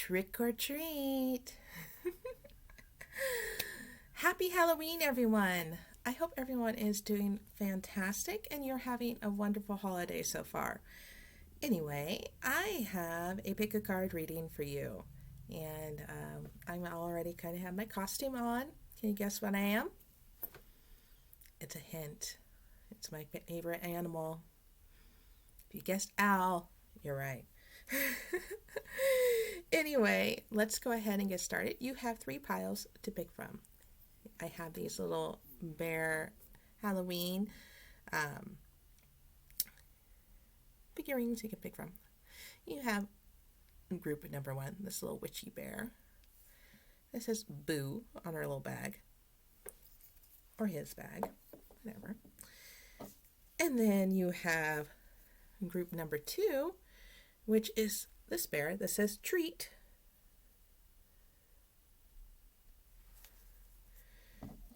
Trick or treat. Happy Halloween, everyone. I hope everyone is doing fantastic and you're having a wonderful holiday so far. Anyway, I have a pick a card reading for you. And I'm already kind of have my costume on. Can you guess what I am? It's a hint. It's my favorite animal. If you guessed owl, you're right. Anyway, let's go ahead and get started. You have 3 piles to pick from. I have these little bear Halloween figurines you can pick from. You have group number 1, this little witchy bear. This says Boo on her little bag. Or his bag, whatever. And then you have group number 2, which is this bear that says Treat.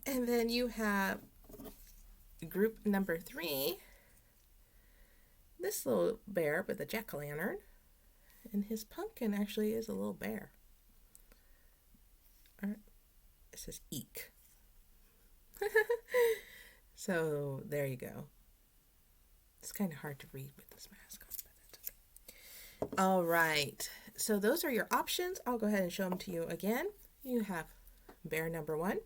And then you have group number 3, this little bear with a jack-o'-lantern, and his pumpkin actually is a little bear. It says Eek. So there you go. It's kind of hard to read with this mask on, but that's okay. All right, so those are your options. I'll go ahead and show them to you again. You have bear number 1,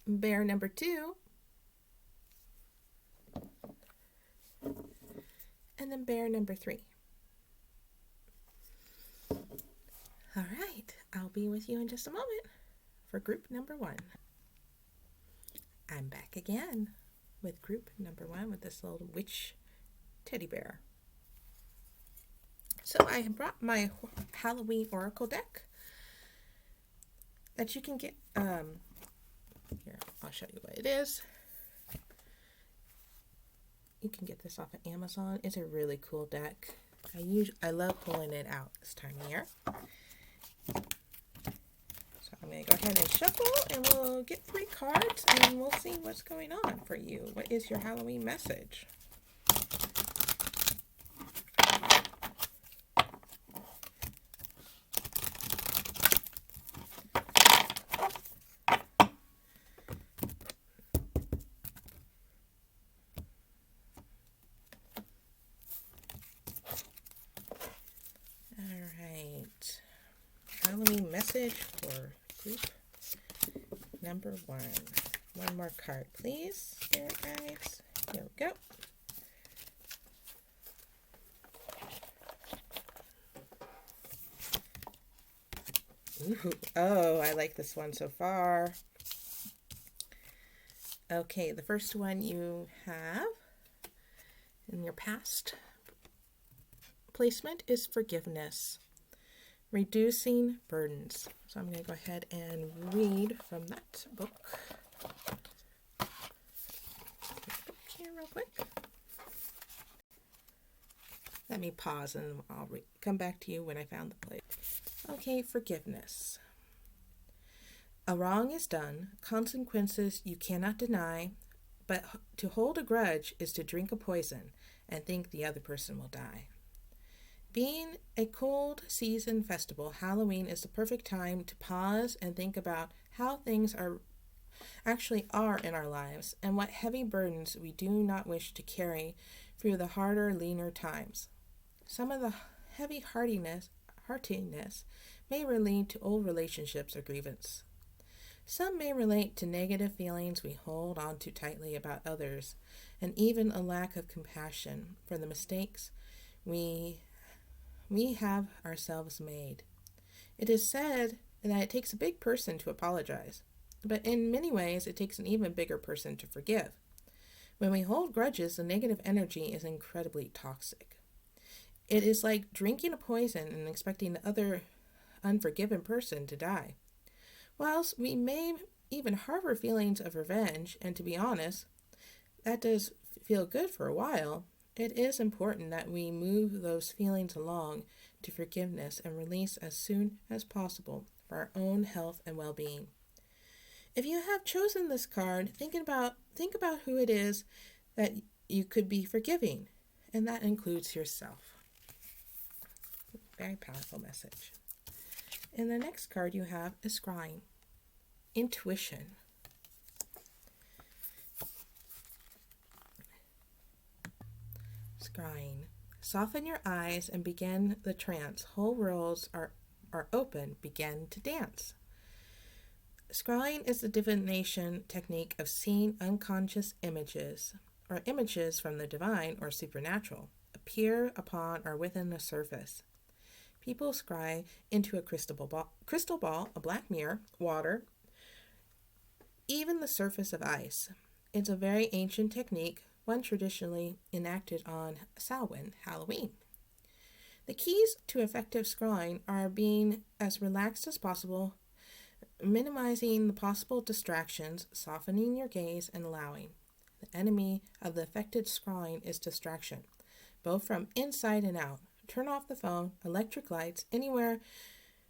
bear number 2, and then bear number 3. All right, I'll be with you in just a moment for group number 1. I'm back again with group number 1 with this little witch teddy bear. So I brought my Halloween Oracle deck that you can get. Here, I'll show you what it is. You can get this off of Amazon. It's a really cool deck. I love pulling it out this time of year. So I'm going to go ahead and shuffle and we'll get 3 cards and we'll see what's going on for you. What is your Halloween message? Halloween message for group number 1. One more card, please, Spirit guides. Here we go. Ooh, oh, I like this one so far. Okay, the first one you have in your past placement is forgiveness. Reducing burdens. So I'm going to go ahead and read from that book. Here real quick. Let me pause and I'll come back to you when I found the place. Okay, forgiveness. A wrong is done, consequences you cannot deny, but to hold a grudge is to drink a poison and think the other person will die. Being a cold season festival, Halloween is the perfect time to pause and think about how things actually are in our lives and what heavy burdens we do not wish to carry through the harder, leaner times. Some of the heavy heartiness may relate to old relationships or grievance. Some may relate to negative feelings we hold on too tightly about others, and even a lack of compassion for the mistakes we have ourselves made. It is said that it takes a big person to apologize, but in many ways it takes an even bigger person to forgive. When we hold grudges, the negative energy is incredibly toxic. It is like drinking a poison and expecting the other unforgiven person to die. Whilst we may even harbor feelings of revenge, and to be honest, that does feel good for a while, it is important that we move those feelings along to forgiveness and release as soon as possible for our own health and well-being. If you have chosen this card, think about who it is that you could be forgiving and that includes yourself. Very powerful message. And the next card you have is scrying. Intuition. Scrying. Soften your eyes and begin the trance. Whole worlds are open. Begin to dance. Scrying is the divination technique of seeing unconscious images, or images from the divine or supernatural, appear upon or within the surface. People scry into a crystal ball, a black mirror, water, even the surface of ice. It's a very ancient technique, one traditionally enacted on Samhain, Halloween. The keys to effective scrying are being as relaxed as possible, minimizing the possible distractions, softening your gaze, and allowing. The enemy of the effective scrying is distraction, both from inside and out. Turn off the phone, electric lights, anywhere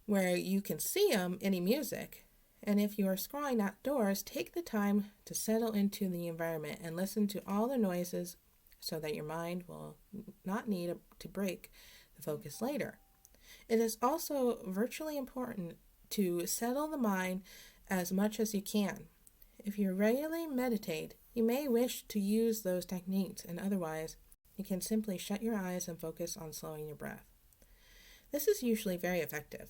where you can see them, any music. And if you are scrying outdoors, take the time to settle into the environment and listen to all the noises so that your mind will not need to break the focus later. It is also virtually important to settle the mind as much as you can. If you regularly meditate, you may wish to use those techniques, and otherwise, you can simply shut your eyes and focus on slowing your breath. This is usually very effective.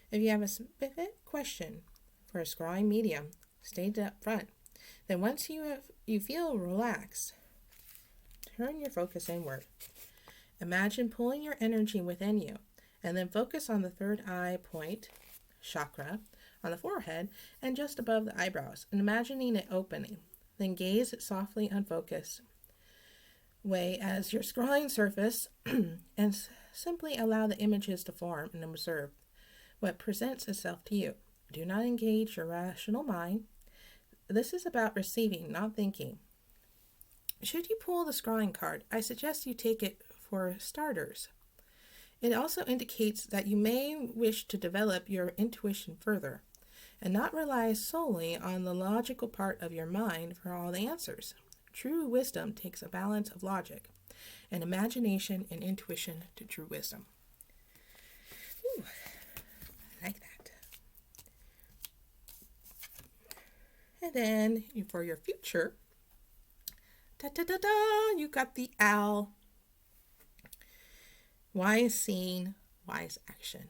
If you have a specific question for a scrying medium, state it up front. Then once you feel relaxed, turn your focus inward. Imagine pulling your energy within you, and then focus on the third eye point, chakra, on the forehead and just above the eyebrows, and imagining it opening. Then gaze softly unfocused way as your scrying surface and simply allow the images to form and observe what presents itself to you. Do not engage your rational mind. This is about receiving, not thinking. Should you pull the scrying card, I suggest you take it for starters. It also indicates that you may wish to develop your intuition further and not rely solely on the logical part of your mind for all the answers. True wisdom takes a balance of logic and imagination and intuition to true wisdom. Ooh, I like that. And then for your future, you got the owl. Wise seeing, wise action.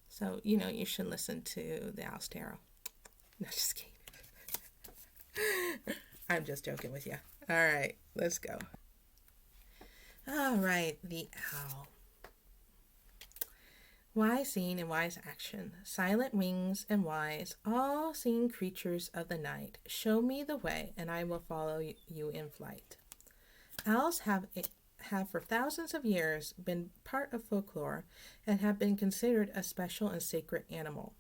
So, you should listen to the Owl's Tarot. No, just kidding. I'm just joking with you. All right, let's go. All right, the owl. Wise seeing and wise action, silent wings and wise, all seeing creatures of the night. Show me the way, and I will follow you in flight. Owls have for thousands of years been part of folklore and have been considered a special and sacred animal.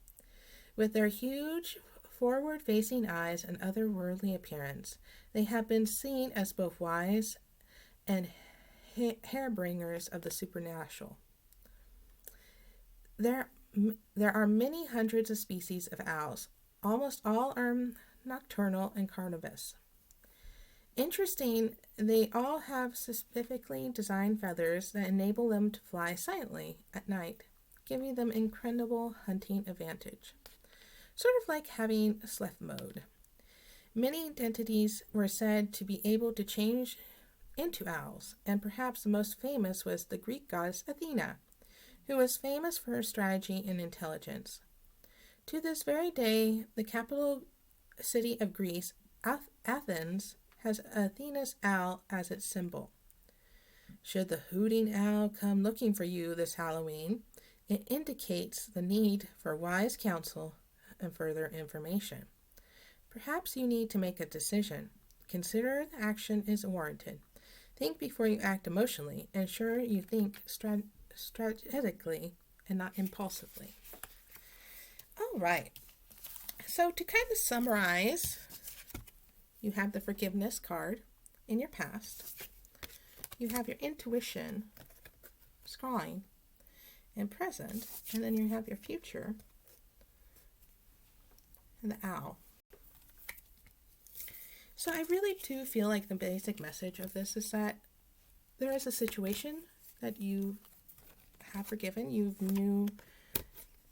With their huge forward-facing eyes and otherworldly appearance, they have been seen as both wise and harbingers of the supernatural. There are many hundreds of species of owls. Almost all are nocturnal and carnivorous. Interesting, they all have specifically designed feathers that enable them to fly silently at night, giving them incredible hunting advantage. Sort of like having stealth mode. Many entities were said to be able to change into owls, and perhaps the most famous was the Greek goddess Athena, who was famous for her strategy and intelligence. To this very day, the capital city of Greece, Athens, has Athena's owl as its symbol. Should the hooting owl come looking for you this Halloween, it indicates the need for wise counsel and further information. Perhaps you need to make a decision. Consider the action is warranted. Think before you act emotionally. Ensure you think strategically and not impulsively. All right. So to kind of summarize, you have the forgiveness card in your past. You have your intuition, scrying, and present. And then you have your future and the owl. So I really do feel like the basic message of this is that there is a situation that you have forgiven, you knew,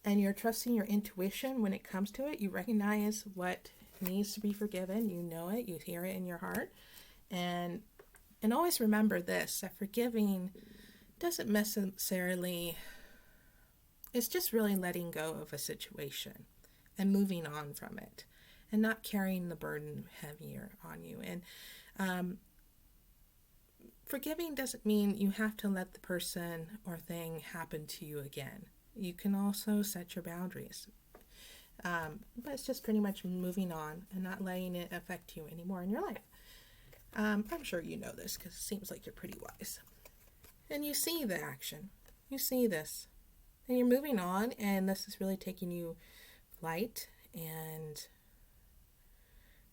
and you're trusting your intuition when it comes to it. You recognize what needs to be forgiven. You know it. You hear it in your heart. And always remember this, that forgiving doesn't necessarily, it's just really letting go of a situation and moving on from it and not carrying the burden heavier on you. And forgiving doesn't mean you have to let the person or thing happen to you again. You can also set your boundaries. But it's just pretty much moving on and not letting it affect you anymore in your life. I'm sure you know this because it seems like you're pretty wise. And you see the action. You see this. And you're moving on, and this is really taking you flight. And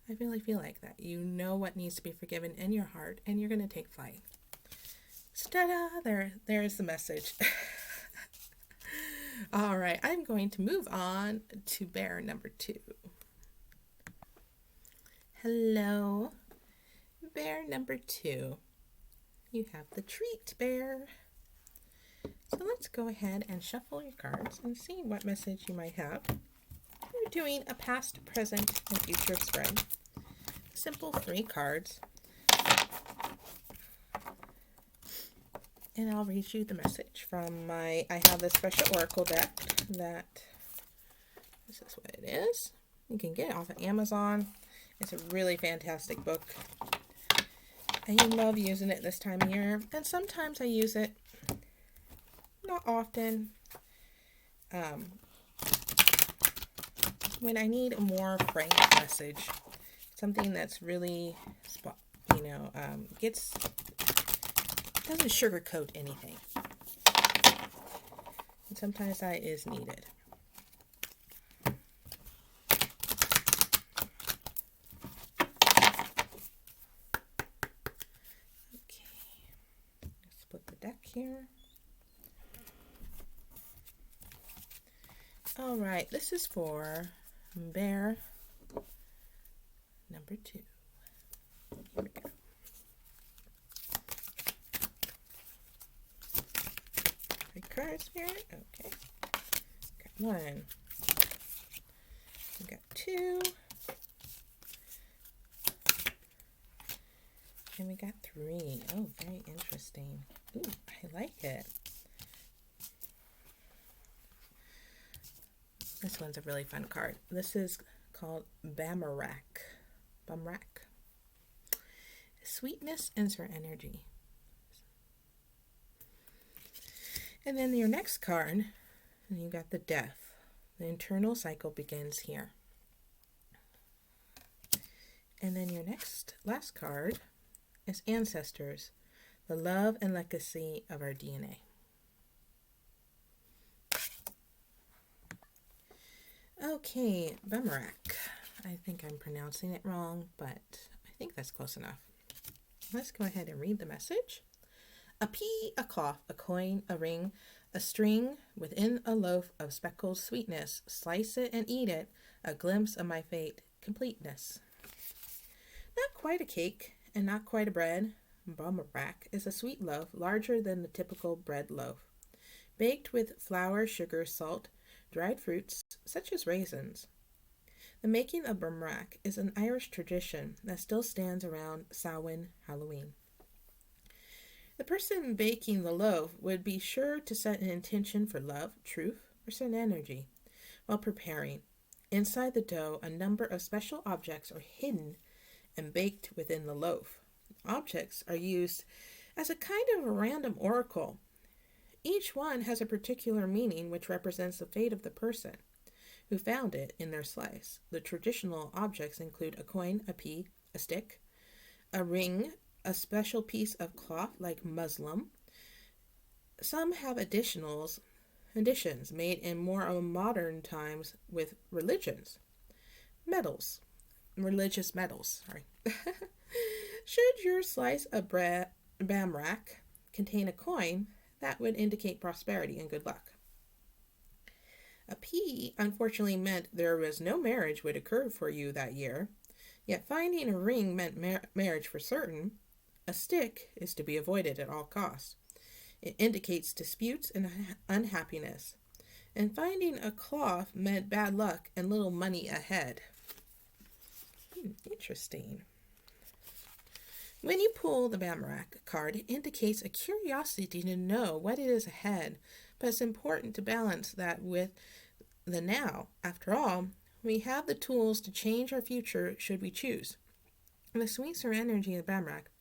I really feel like that. You know what needs to be forgiven in your heart, and you're going to take flight. So ta-da! There's the message. All right, I'm going to move on to bear number 2. Hello, bear number 2. You have the treat bear. So let's go ahead and shuffle your cards and see what message you might have. We're doing a past, present, and future spread. Simple 3 cards. And I'll read you the message from I have this special oracle deck that, this is what it is. You can get it off of Amazon. It's a really fantastic book. I love using it this time of year. And sometimes I use it, not often, when I need a more frank message. Something that's really, doesn't sugarcoat anything. And sometimes that is needed. Okay. Let's split the deck here. All right, this is for bear number 2. Here we go. Cards, Spirit. Okay. Got 1. We got 2. And we got 3. Oh, very interesting. Ooh, I like it. This one's a really fun card. This is called Bamrak. Sweetness and energy. And then your next card, and you got the Death. The internal cycle begins here. And then your last card is Ancestors, the love and legacy of our DNA. Okay, Bamrak. I think I'm pronouncing it wrong, but I think that's close enough. Let's go ahead and read the message. A pea, a cloth, a coin, a ring, a string, within a loaf of speckled sweetness. Slice it and eat it, a glimpse of my fate, completeness. Not quite a cake and not quite a bread. Bamrak is a sweet loaf, larger than the typical bread loaf. Baked with flour, sugar, salt, dried fruits, such as raisins. The making of Bamrak is an Irish tradition that still stands around Samhain, Halloween. The person baking the loaf would be sure to set an intention for love, truth, or sun energy while preparing. Inside the dough, a number of special objects are hidden and baked within the loaf. Objects are used as a kind of a random oracle. Each one has a particular meaning which represents the fate of the person who found it in their slice. The traditional objects include a coin, a pea, a stick, a ring, a special piece of cloth like muslin. Some have additions made in more modern times with religious medals. Should your slice of Bamrak contain a coin, that would indicate prosperity and good luck. A pea unfortunately meant there was no marriage would occur for you that year, yet finding a ring meant marriage for certain. A stick is to be avoided at all costs. It indicates disputes and unhappiness. And finding a cloth meant bad luck and little money ahead. Interesting. When you pull the Bamarak card, it indicates a curiosity to know what it is ahead, but it's important to balance that with the now. After all, we have the tools to change our future should we choose. The sweets or energy of the Bamarak,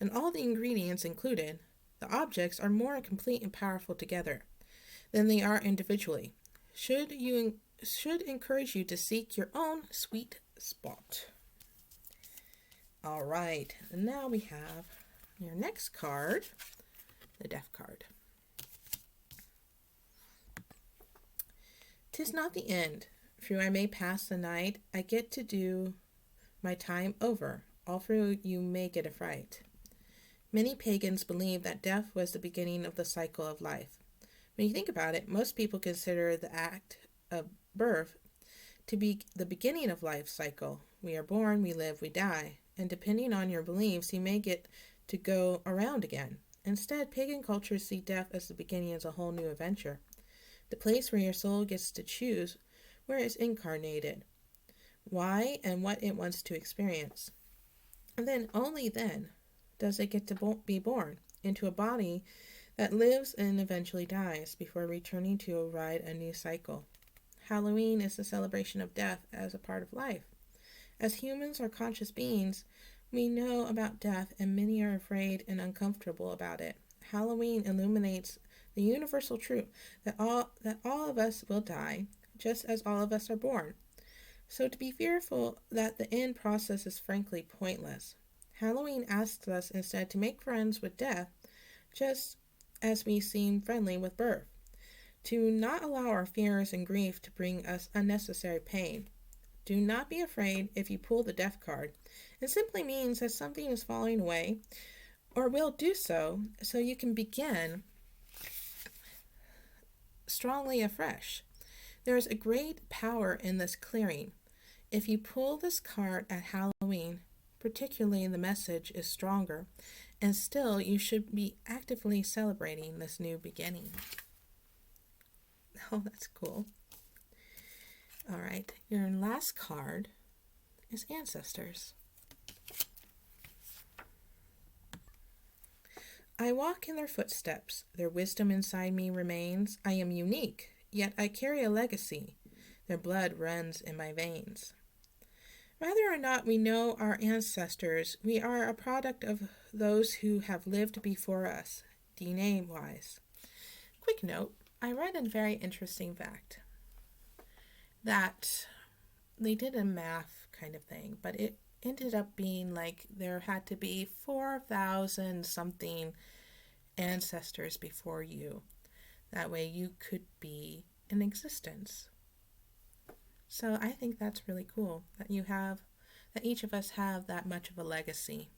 and all the ingredients included, the objects are more complete and powerful together than they are individually. Should encourage you to seek your own sweet spot. All right, and now we have your next card, the Death card. 'Tis not the end. Through I may pass the night, I get to do my time over. All through you may get a fright. Many pagans believe that death was the beginning of the cycle of life. When you think about it, most people consider the act of birth to be the beginning of life's cycle. We are born, we live, we die, and depending on your beliefs, you may get to go around again. Instead, pagan cultures see death as the beginning of a whole new adventure, the place where your soul gets to choose where it's incarnated, why and what it wants to experience. And then, only then, does it get to be born into a body that lives and eventually dies before returning to ride a new cycle. Halloween is the celebration of death as a part of life. As humans are conscious beings, we know about death and many are afraid and uncomfortable about it. Halloween illuminates the universal truth that all of us will die, just as all of us are born. So to be fearful that the end process is frankly pointless. Halloween asks us instead to make friends with death, just as we seem friendly with birth. To not allow our fears and grief to bring us unnecessary pain. Do not be afraid if you pull the Death card. It simply means that something is falling away or will do so you can begin strongly afresh. There is a great power in this clearing. If you pull this card at Halloween, particularly the message is stronger, and still you should be actively celebrating this new beginning. Oh, that's cool. All right, your last card is Ancestors. I walk in their footsteps. Their wisdom inside me remains. I am unique, yet I carry a legacy. Their blood runs in my veins. Whether or not we know our ancestors, we are a product of those who have lived before us, DNA-wise. Quick note, I read a very interesting fact that they did a math kind of thing, but it ended up being like there had to be 4,000 something ancestors before you. That way you could be in existence. So I think that's really cool that each of us have that much of a legacy.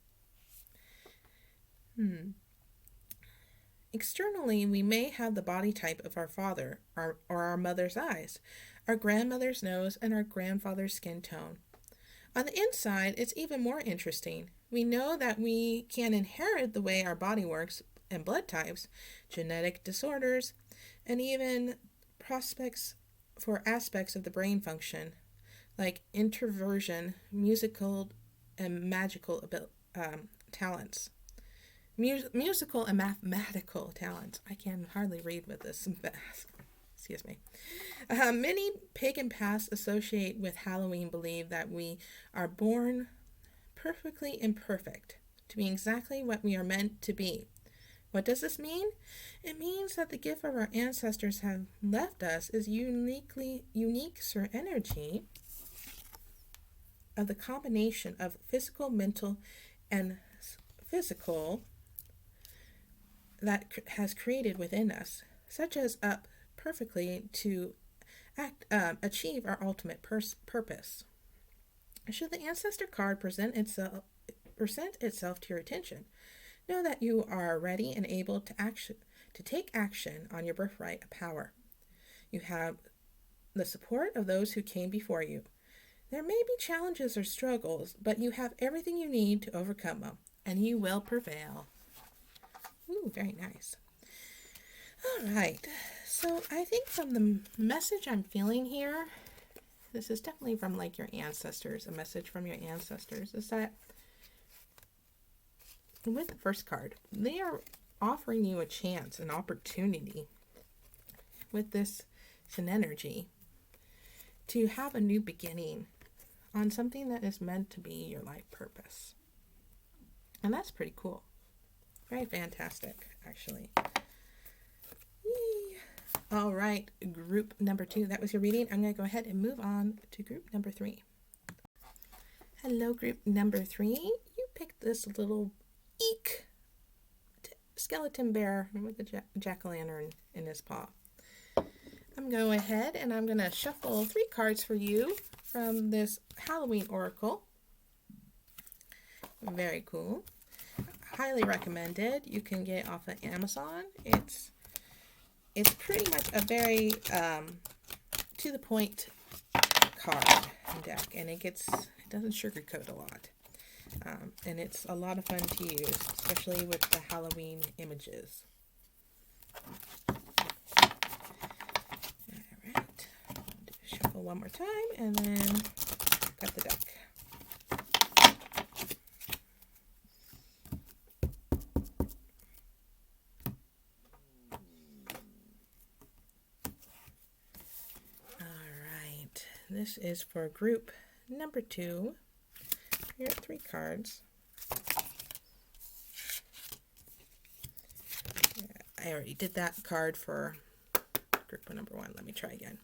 Externally, we may have the body type of our father or our mother's eyes, our grandmother's nose, and our grandfather's skin tone. On the inside, it's even more interesting. We know that we can inherit the way our body works and blood types, genetic disorders, and even prospects for aspects of the brain function, like introversion, musical and magical talents. Musical and mathematical talents. I can hardly read with this. Excuse me. Many pagan pasts associate with Halloween believe that we are born perfectly imperfect, to be exactly what we are meant to be. What does this mean? It means that the gift of our ancestors have left us is unique energy of the combination of physical, mental, and physical that has created within us, such as up perfectly to achieve our ultimate purpose. Should the ancestor card present itself to your attention, know that you are ready and able to take action on your birthright of power. You have the support of those who came before you. There may be challenges or struggles, but you have everything you need to overcome them. and you will prevail. Ooh, very nice. All right. So I think from the message I'm feeling here, this is definitely from like your ancestors, a message from your ancestors, is that with the first card, they are offering you a chance, an opportunity with this energy to have a new beginning on something that is meant to be your life purpose. And that's pretty cool. Very fantastic, actually. Yay. All right, group number 2. That was your reading. I'm going to go ahead and move on to group number 3. Hello, group number 3. You picked this little eek skeleton bear with a jack-o'-lantern in his paw. I'm going to go ahead and I'm going to shuffle 3 cards for you from this Halloween Oracle. Very cool. Highly recommended. You can get it off of Amazon. It's pretty much a very to the point card deck, and it doesn't sugarcoat a lot. And it's a lot of fun to use, especially with the Halloween images. Alright, shuffle one more time and then cut the deck. Alright, this is for group number 2. Here are 3 cards. I already did that card for group number 1. Let me try again.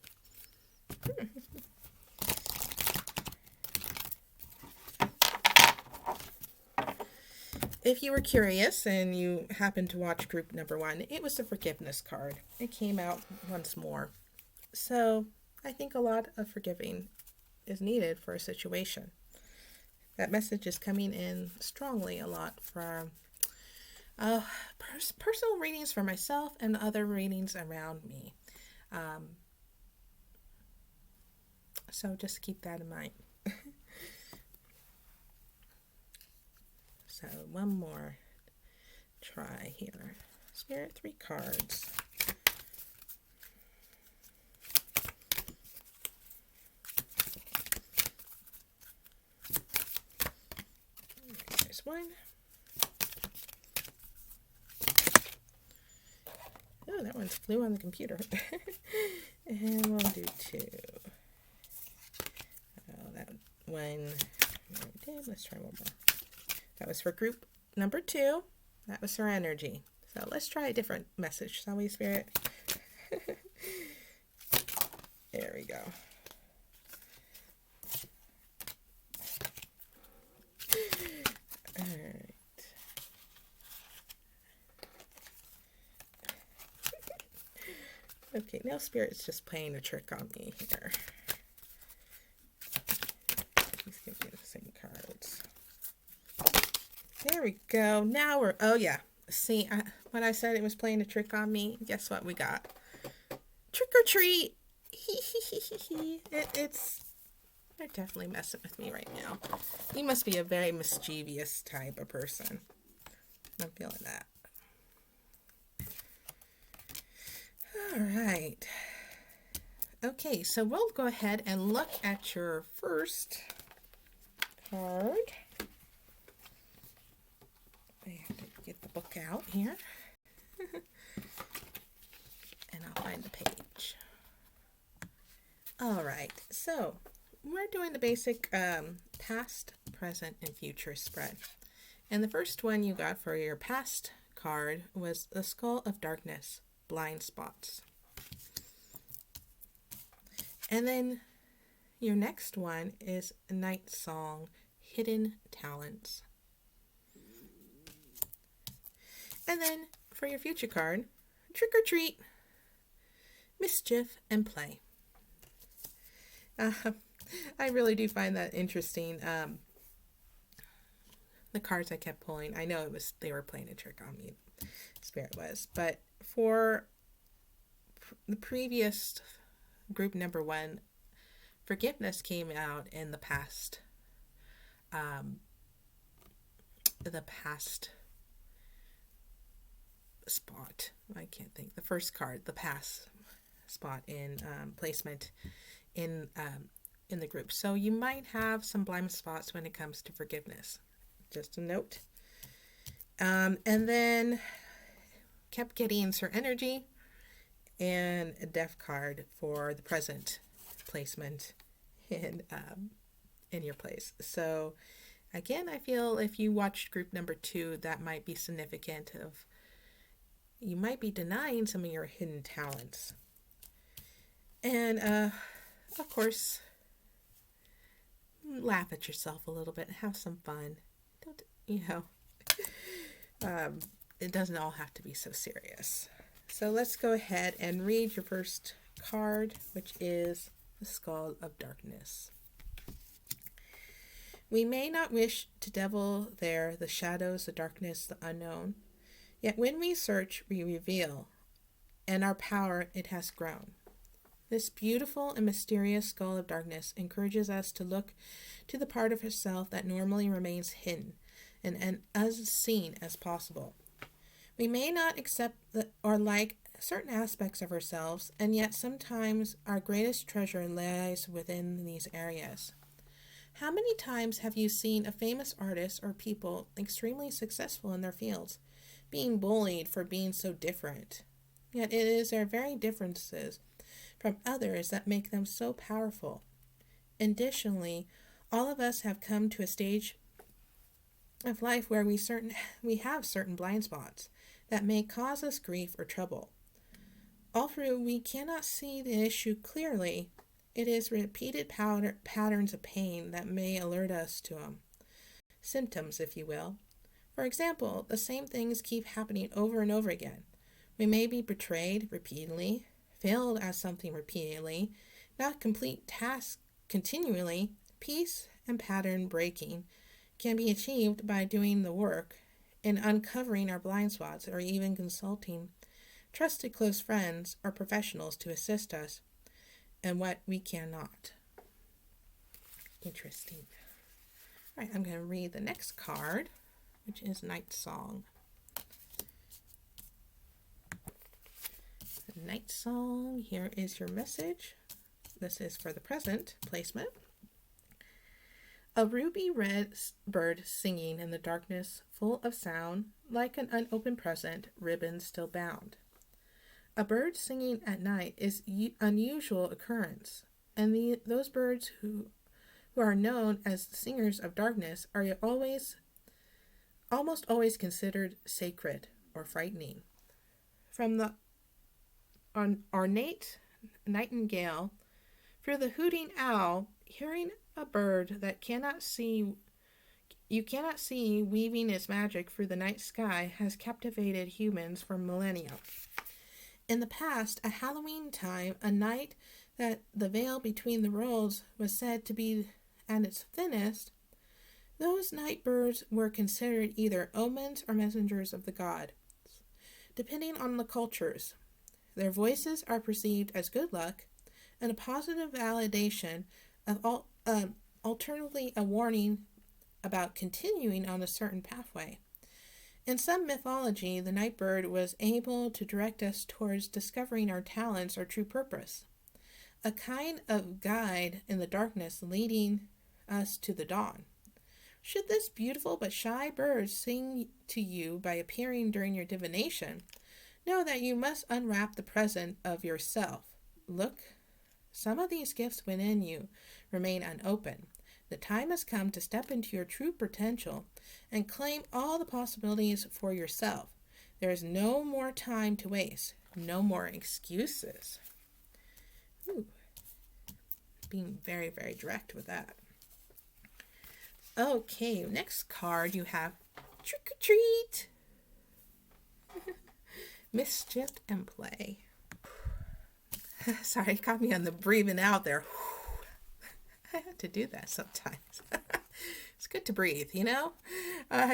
If you were curious and you happened to watch group number 1, it was the forgiveness card. It came out once more. So I think a lot of forgiving is needed for a situation. That message is coming in strongly a lot for personal readings for myself and other readings around me. So just keep that in mind. So one more try here. Spirit, 3 cards. There's 1. Oh, that one's flew on the computer. And we'll do 2. Oh, that one we did. Let's try one more. That was for group number 2. That was for energy. So let's try a different message, shall we, Spirit? There we go. All right. Okay, now Spirit's just playing a trick on me here. Let's give you the same cards. There we go. Now we're, oh yeah. See, when I said it was playing a trick on me, guess what we got? Trick or treat. They're definitely messing with me right now. You must be a very mischievous type of person. I'm feeling that. All right. Okay, so we'll go ahead and look at your first card. I have to get the book out here. And I'll find the page. All right, so we're doing the basic past, present, and future spread. And the first one you got for your past card was the Skull of Darkness, Blind Spots. And then your next one is Night Song, Hidden Talents. And then for your future card, Trick or Treat, Mischief and Play. I really do find that interesting. The cards I kept pulling, I know they were playing a trick on me, Spirit was. But for the previous group number 1, forgiveness came out in the past the past spot. I can't think. The first card, the past spot in placement in the group. So you might have some blind spots when it comes to forgiveness. Just a note. And then kept getting insert energy and a death card for the present placement in your place. So again, I feel if you watched group number 2, that might be significant of you might be denying some of your hidden talents. And of course, laugh at yourself a little bit, have some fun. Don't, it doesn't all have to be so serious. So let's go ahead and read your first card, which is the Skull of Darkness. We may not wish to devil there the shadows, the darkness, the unknown. Yet when we search, we reveal, and our power it has grown. This beautiful and mysterious skull of darkness encourages us to look to the part of herself that normally remains hidden and as seen as possible. We may not accept or like certain aspects of ourselves, and yet sometimes our greatest treasure lies within these areas. How many times have you seen a famous artist or people extremely successful in their fields being bullied for being so different? Yet it is their very differences from others that make them so powerful. Additionally, all of us have come to a stage of life where we have certain blind spots that may cause us grief or trouble. Although we cannot see the issue clearly, it is repeated patterns of pain that may alert us to symptoms, if you will. For example, the same things keep happening over and over again. We may be betrayed repeatedly, failed at something repeatedly, not complete tasks continually. Peace and pattern breaking can be achieved by doing the work in uncovering our blind spots, or even consulting trusted close friends or professionals to assist us in what we cannot. Interesting. All right, I'm going to read the next card, which is Night Song. Night Song, here is your message. This is for the present placement. A ruby red bird singing in the darkness, full of sound, like an unopened present, ribbon still bound. A bird singing at night is unusual occurrence, and those birds who are known as the singers of darkness are almost always considered sacred or frightening. From the ornate nightingale through the hooting owl, hearing a bird that you cannot see weaving its magic through the night sky has captivated humans for millennia. In the past, at Halloween time, a night that the veil between the worlds was said to be at its thinnest, those night birds were considered either omens or messengers of the gods, depending on the cultures. Their voices are perceived as good luck and a positive validation of alternatively a warning about continuing on a certain pathway. In some mythology, the night bird was able to direct us towards discovering our talents or true purpose, a kind of guide in the darkness leading us to the dawn. Should this beautiful but shy bird sing to you by appearing during your divination, know that you must unwrap the present of yourself. Look, some of these gifts within you remain unopened. The time has come to step into your true potential and claim all the possibilities for yourself. There is no more time to waste. No more excuses. Ooh. Being very, very direct with that. Okay, next card you have Trick or Treat. Mischief and play. Sorry, it caught me on the breathing out there. I have to do that sometimes. It's good to breathe, you know?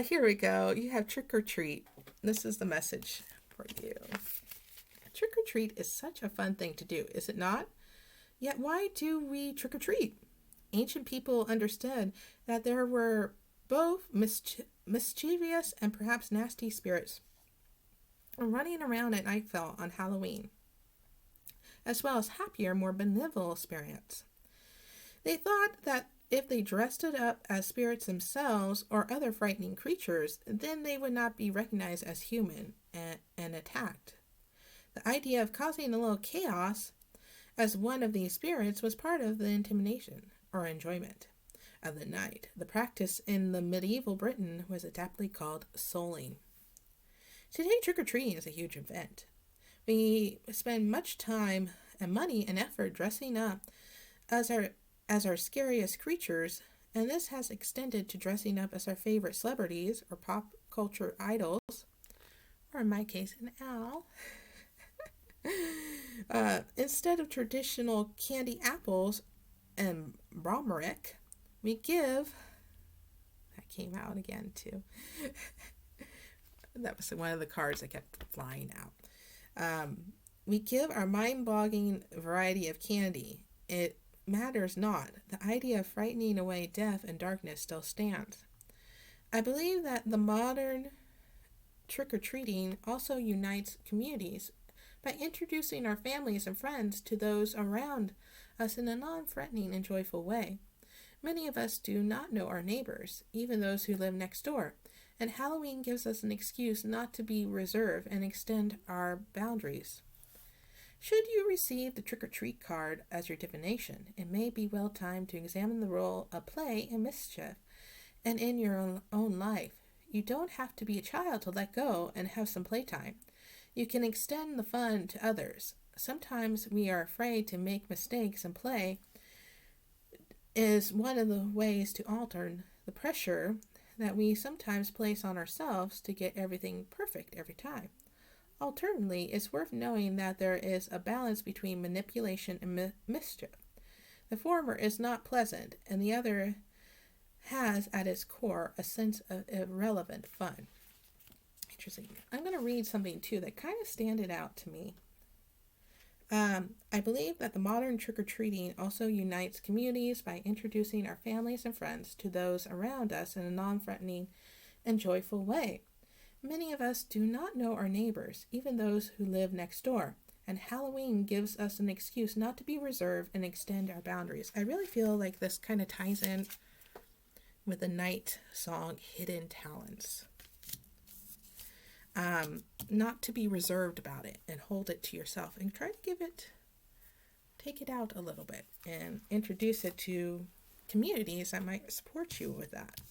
Here we go. You have trick or treat. This is the message for you. Trick or treat is such a fun thing to do, is it not? Yet why do we trick or treat? Ancient people understood that there were Both mischievous and perhaps nasty spirits are running around at nightfall on Halloween, as well as happier, more benevolent spirits. They thought that if they dressed it up as spirits themselves or other frightening creatures, then they would not be recognized as human and attacked. The idea of causing a little chaos as one of these spirits was part of the intimidation or enjoyment of the night. The practice in the medieval Britain was adeptly called souling. Today, trick-or-treating is a huge event. We spend much time and money and effort dressing up as our scariest creatures, and this has extended to dressing up as our favorite celebrities or pop culture idols, or in my case, an owl. Instead of traditional candy apples and bromeric, we give... That came out again, too. That was one of the cards that kept flying out. We give our mind-boggling variety of candy. It matters not. The idea of frightening away death and darkness still stands. I believe that the modern trick-or-treating also unites communities by introducing our families and friends to those around us in a non-threatening and joyful way. Many of us do not know our neighbors, even those who live next door, and Halloween gives us an excuse not to be reserved and extend our boundaries. Should you receive the trick-or-treat card as your divination, it may be well timed to examine the role of play and mischief and in your own life. You don't have to be a child to let go and have some playtime. You can extend the fun to others. Sometimes we are afraid to make mistakes, and play is one of the ways to alter the pressure that we sometimes place on ourselves to get everything perfect every time. Alternatively, it's worth knowing that there is a balance between manipulation and mischief. The former is not pleasant, and the other has at its core a sense of irrelevant fun. Interesting. I'm going to read something too that kind of standed out to me. I believe that the modern trick-or-treating also unites communities by introducing our families and friends to those around us in a non-threatening and joyful way. Many of us do not know our neighbors, even those who live next door, and Halloween gives us an excuse not to be reserved and extend our boundaries. I really feel like this kind of ties in with the night song, Hidden Talents. Not to be reserved about it and hold it to yourself and try to take it out a little bit and introduce it to communities that might support you with that.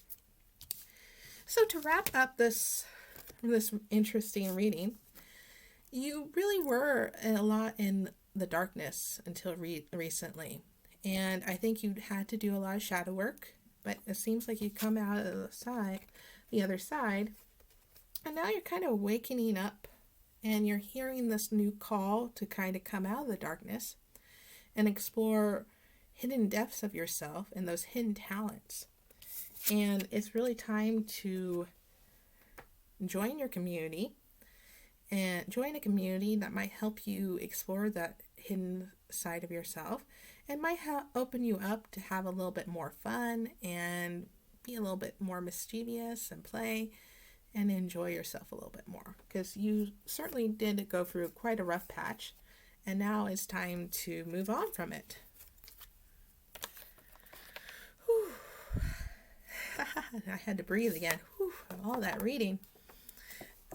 So to wrap up this interesting reading, you really were a lot in the darkness until recently, and I think you had to do a lot of shadow work, but it seems like you come out of the other side, and now you're kind of awakening up, and you're hearing this new call to kind of come out of the darkness and explore hidden depths of yourself and those hidden talents. And it's really time to join your community and join a community that might help you explore that hidden side of yourself and might open you up to have a little bit more fun and be a little bit more mischievous and play and enjoy yourself a little bit more, because you certainly did go through quite a rough patch, and now it's time to move on from it. Whew. I had to breathe again. Whew, all that reading.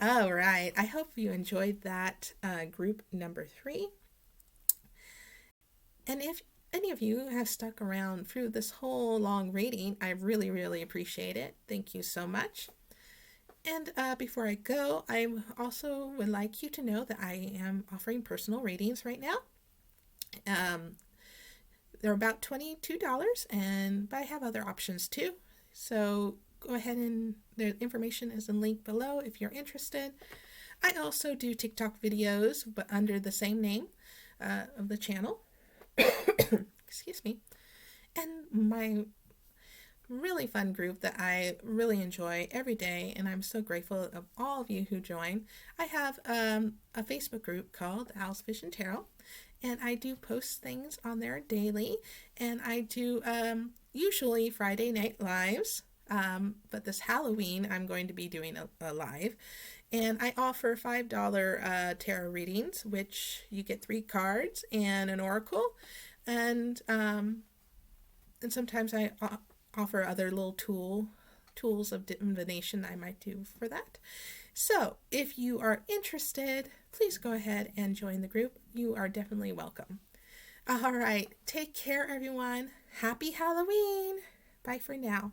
All right. I hope you enjoyed that group number 3. And if any of you have stuck around through this whole long reading, I really, really appreciate it. Thank you so much. And before I go, I also would like you to know that I am offering personal readings right now. They're about $22, but I have other options too. So go ahead, and the information is in link below if you're interested. I also do TikTok videos, but under the same name of the channel. Excuse me. And my really fun group that I really enjoy every day, and I'm so grateful of all of you who join. I have a Facebook group called Owls, Fish, and Tarot, and I do post things on there daily, and I do usually Friday night lives But this Halloween, I'm going to be doing a live, and I offer $5 tarot readings, which you get 3 cards and an oracle, and sometimes I offer other little tools of divination I might do for that. So if you are interested, please go ahead and join the group. You are definitely welcome. All right, take care, everyone. Happy Halloween. Bye for now.